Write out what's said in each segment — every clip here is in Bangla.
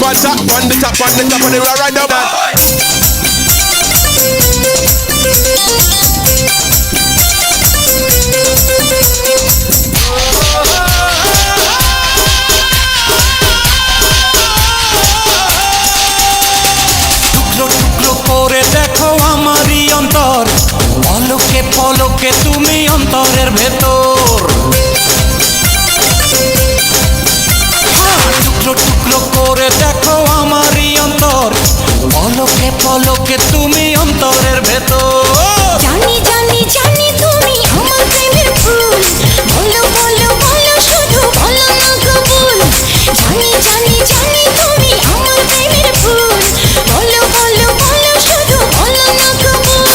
on top, on the top, on the top of the right now, man. পলকে পলকে তুমি অন্তরের ভেতর টুকরো টুকরো করে দেখো আমারই অন্তর পলকে পলকে তুমি অন্তরের ভেতর জানি জানি জানি তুমি আমার প্রেমের ফুল বলো বলো বলো শুধু বলো না কবুল জানি জানি জানি তুমি আমার প্রেমের ফুল বলো বলো বলো শুধু বলো না কবুল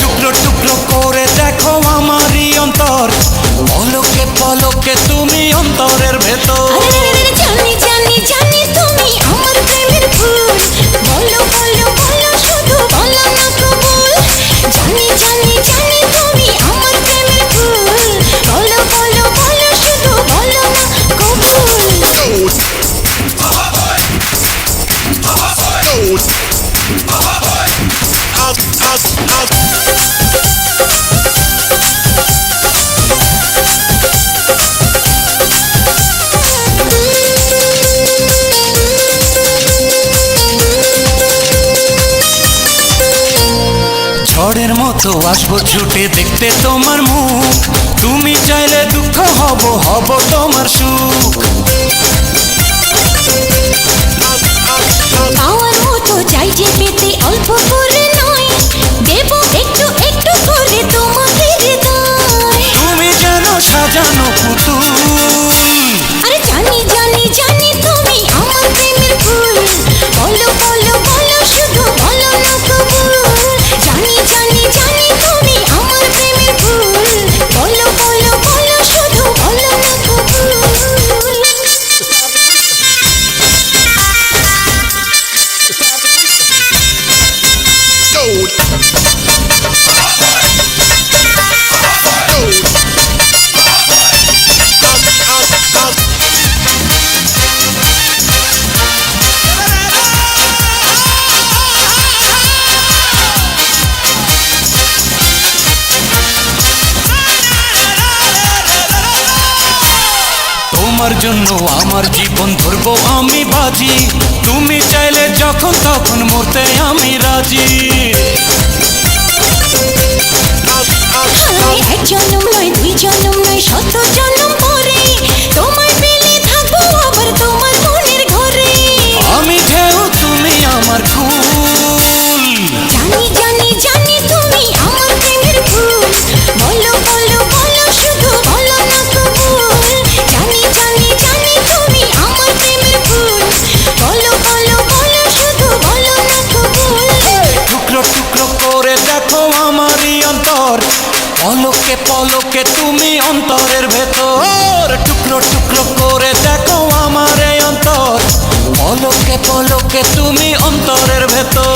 টুকরো টুকরো করে দেখো আমারই অন্তর পলকে পলকে তুমি অন্তরের ভেতর জানি জানি জানি তুমি আমার প্রেমের ফুল বলো বলো বলো শুধু বলো না কবুল জানি জানি জানি তুমি আমার প্রেমের ফুল বলো বলো বলো শুধু বলো না কবুল ঝড়ের মতো আসবো ছুটে দেখতে তোমার মুখ তুমি চাইলে দুঃখ হব হব তোমার সুখ পাওয়ার মতো চাই যে পেতে অল্প করে নয় দেব একটু একটু করে তোমাকে হৃদয় তুমি যেন সাজানো পুতুল আরে জানি জানি জানি তুমি আমার প্রেমের ফুল বলো বলো বলো শুধু বলো না কবুল জানি জানি জানি তুমি আমার প্রেমের ফুল বলো বলো বলো শুধু বলো না কবুল তোমার জন্য আমার জীবন ধরবো আমি বাজি তুমি চাইলে যখন তখন মরতে আমি রাজি এক জন্ম নয় দুই জন্ম নয় শত জন্ম পরে তোমায় পেলে থাকবো আবার তোমার মনের ঘরে আমি ঢেউ তুমি আমার কুল জানি জানি জানি তুমি আমার প্রেমের ফুল বলো বলো বলো শুধু বলো না কবুল জানি জানি জানি তুমি আমার প্রেমের ফুল বলো বলো বলো শুধু বলো না কবুল টুকরো টুকরো করে দেখো আমারই অন্তর পলকে পলকে তুমি অন্তরের ভেতর টুকরো টুকরো করে দেখো আমার এই অন্তর পলকে পলকে তুমি অন্তরের ভেতর